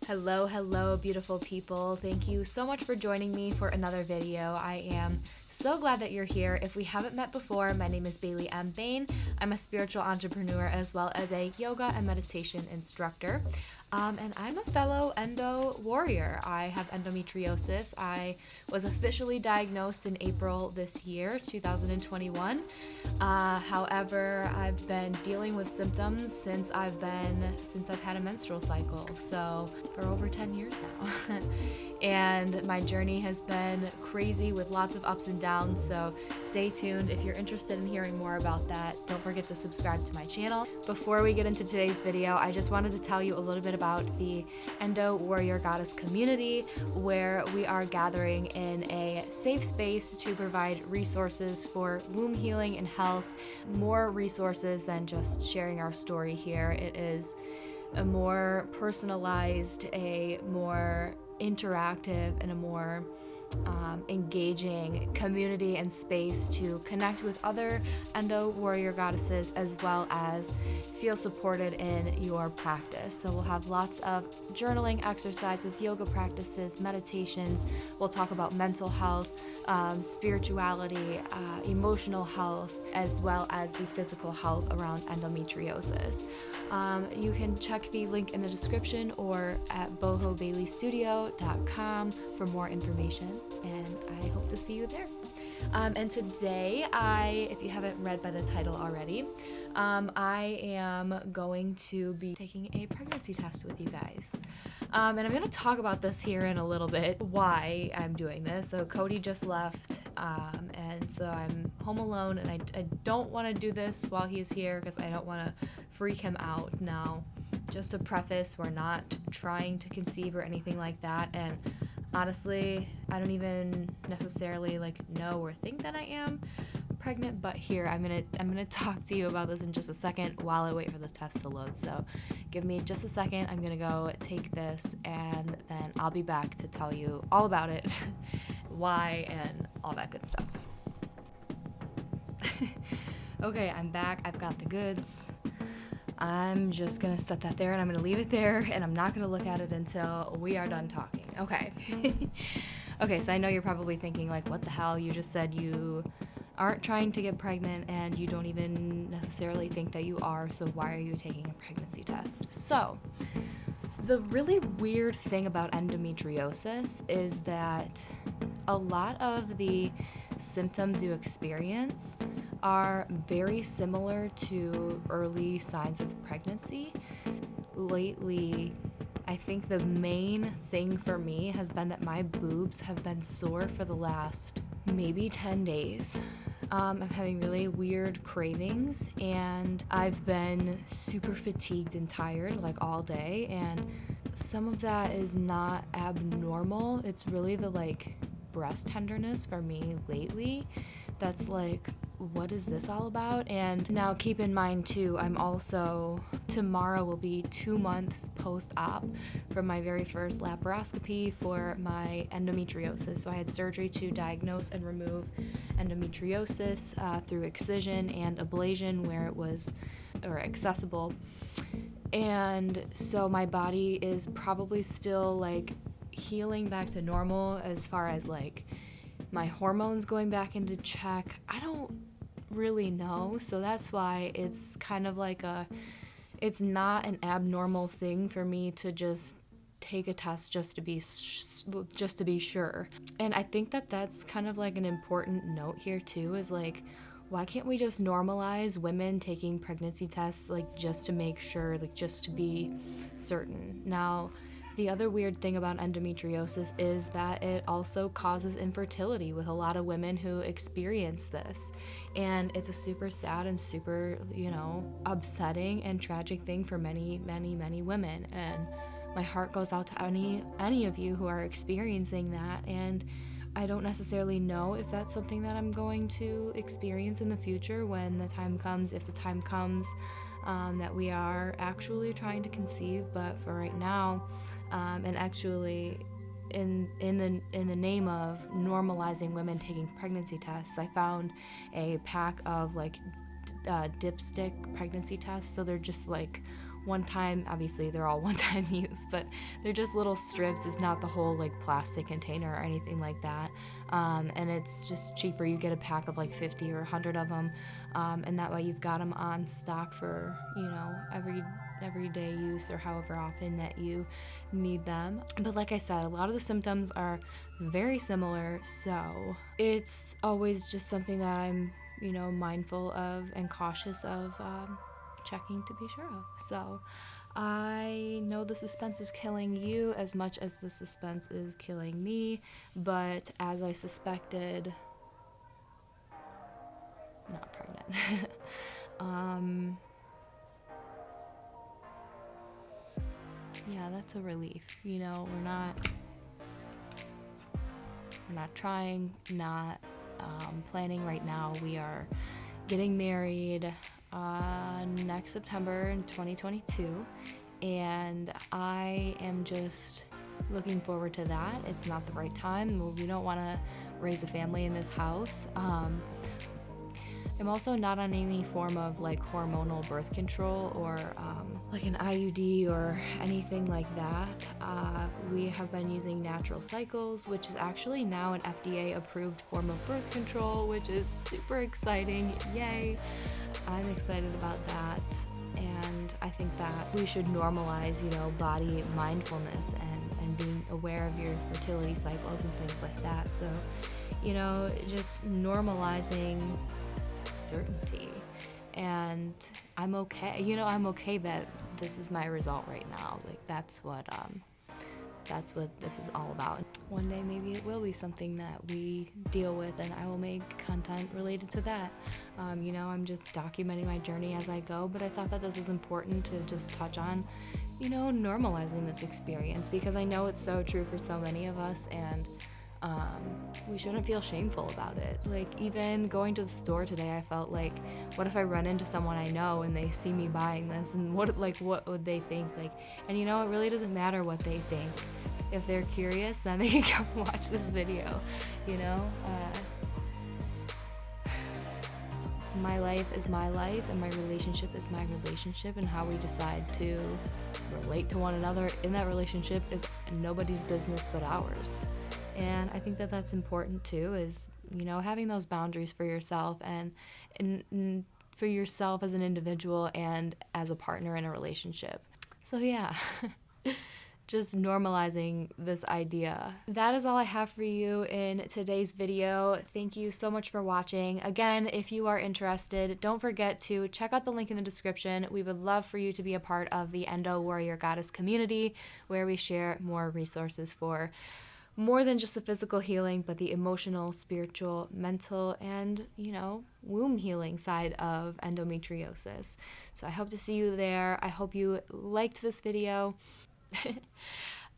Hello, beautiful people. Thank you so much for joining me for another video. I am so glad that you're here. If we haven't met before, my name is Bailey M. Bain. I'm a spiritual entrepreneur as well as a yoga and meditation instructor. And I'm a fellow endo warrior. I have endometriosis. I was officially diagnosed in April this year, 2021. However, I've been dealing with symptoms since I've had a menstrual cycle. So for over 10 years now. And my journey has been crazy with lots of ups and downs, so stay tuned. If you're interested in hearing more about that, don't forget to subscribe to my channel. Before we get into today's video, I just wanted to tell you a little bit about the Endo Warrior Goddess community, where we are gathering in a safe space to provide resources for womb healing and health, more resources than just sharing our story here. It is a more personalized, a more interactive, and a more engaging community and space to connect with other endo warrior goddesses, as well as feel supported in your practice. So we'll have lots of journaling exercises, yoga practices, meditations. We'll talk about mental health, spirituality, emotional health, as well as the physical health around endometriosis. You can check the link in the description or at bohobaileystudio.com for more information, and I hope to see you there. And today, if you haven't read by the title already, I am going to be taking a pregnancy test with you guys. And I'm going to talk about this here in a little bit, why I'm doing this. So Cody just left, and so I'm home alone, and I don't want to do this while he's here because I don't want to freak him out. Now, just to preface, we're not trying to conceive or anything like that, and honestly, I don't even necessarily know or think that I am pregnant, but here I'm gonna talk to you about this in just a second while I wait for the test to load. So give me just a second. I'm gonna go take this, and then I'll be back to tell you all about it, why, and all that good stuff. Okay, I'm back. I've got the goods. I'm just gonna set that there, and I'm gonna leave it there, and I'm not gonna look at it until we are done talking. Okay. Okay, so I know you're probably thinking, what the hell? You just said you aren't trying to get pregnant, and you don't even necessarily think that you are, so why are you taking a pregnancy test? So, the really weird thing about endometriosis is that a lot of the symptoms you experience are very similar to early signs of pregnancy. Lately, I think the main thing for me has been that my boobs have been sore for the last maybe 10 days. I'm having really weird cravings, and I've been super fatigued and tired all day, and some of that is not abnormal. It's really the breast tenderness for me lately that's what is this all about? And now keep in mind too, tomorrow will be 2 months post-op from my very first laparoscopy for my endometriosis. So I had surgery to diagnose and remove endometriosis through excision and ablation where it was accessible. And so my body is probably still healing back to normal as far as my hormones going back into check. I don't really know, so that's why it's kind of it's not an abnormal thing for me to just take a test just to be sure. And I think that that's kind of an important note here too, is why can't we just normalize women taking pregnancy tests just to make sure, just to be certain? Now, the other weird thing about endometriosis is that it also causes infertility with a lot of women who experience this. And it's a super sad and super, upsetting and tragic thing for many, many, many women. And my heart goes out to any of you who are experiencing that. And I don't necessarily know if that's something that I'm going to experience in the future when the time comes, if the time comes that we are actually trying to conceive. But for right now, and actually in the name of normalizing women taking pregnancy tests, I found a pack of dipstick pregnancy tests. So they're just one time, obviously they're all one-time use, but they're just little strips. It's not the whole like plastic container or anything like that. And it's just cheaper. You get a pack of like 50 or 100 of them, and that way you've got them on stock for, you know, everyday use or however often that you need them. But like I said, a lot of the symptoms are very similar, so it's always just something that I'm, you know, mindful of and cautious of checking to be sure of. So I know the suspense is killing you as much as the suspense is killing me, but as I suspected, not pregnant. Yeah, that's a relief. You know, we're not trying, not planning right now. We are getting married next September in 2022, and I am just looking forward to that. It's not the right time. We don't want to raise a family in this house. I'm also not on any form of like hormonal birth control or like an IUD or anything like that. We have been using natural cycles, which is actually now an FDA approved form of birth control, which is super exciting. Yay! I'm excited about that. And I think that we should normalize, you know, body mindfulness and being aware of your fertility cycles and things like that. So, you know, just normalizing certainty. And I'm okay, you know, I'm okay that this is my result right now. Like that's what this is all about. One day maybe it will be something that we deal with, and I will make content related to that. You know, I'm just documenting my journey as I go, but I thought that this was important to just touch on, you know, normalizing this experience, because I know it's so true for so many of us, and we shouldn't feel shameful about it. Like even going to the store today, I felt like, what if I run into someone I know and they see me buying this, and what would they think? Like, and you know, it really doesn't matter what they think. If they're curious, then they can come watch this video, you know? My life is my life, and my relationship is my relationship, and how we decide to relate to one another in that relationship is nobody's business but ours. And I think that that's important too, is, you know, having those boundaries for yourself and for yourself as an individual and as a partner in a relationship. So yeah, just normalizing this idea. That is all I have for you in today's video. Thank you so much for watching. Again, if you are interested, don't forget to check out the link in the description. We would love for you to be a part of the Endo Warrior Goddess community, where we share more resources for more than just the physical healing, but the emotional, spiritual, mental, and, you know, womb healing side of endometriosis. So I hope to see you there. I hope you liked this video.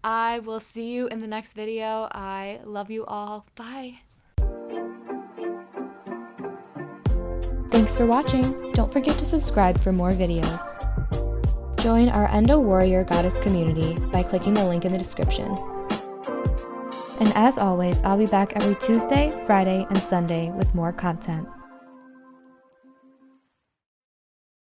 I will see you in the next video. I love you all. Bye. Thanks for watching. Don't forget to subscribe for more videos. Join our Endo Warrior Goddess community by clicking the link in the description. And as always, I'll be back every Tuesday, Friday, and Sunday with more content.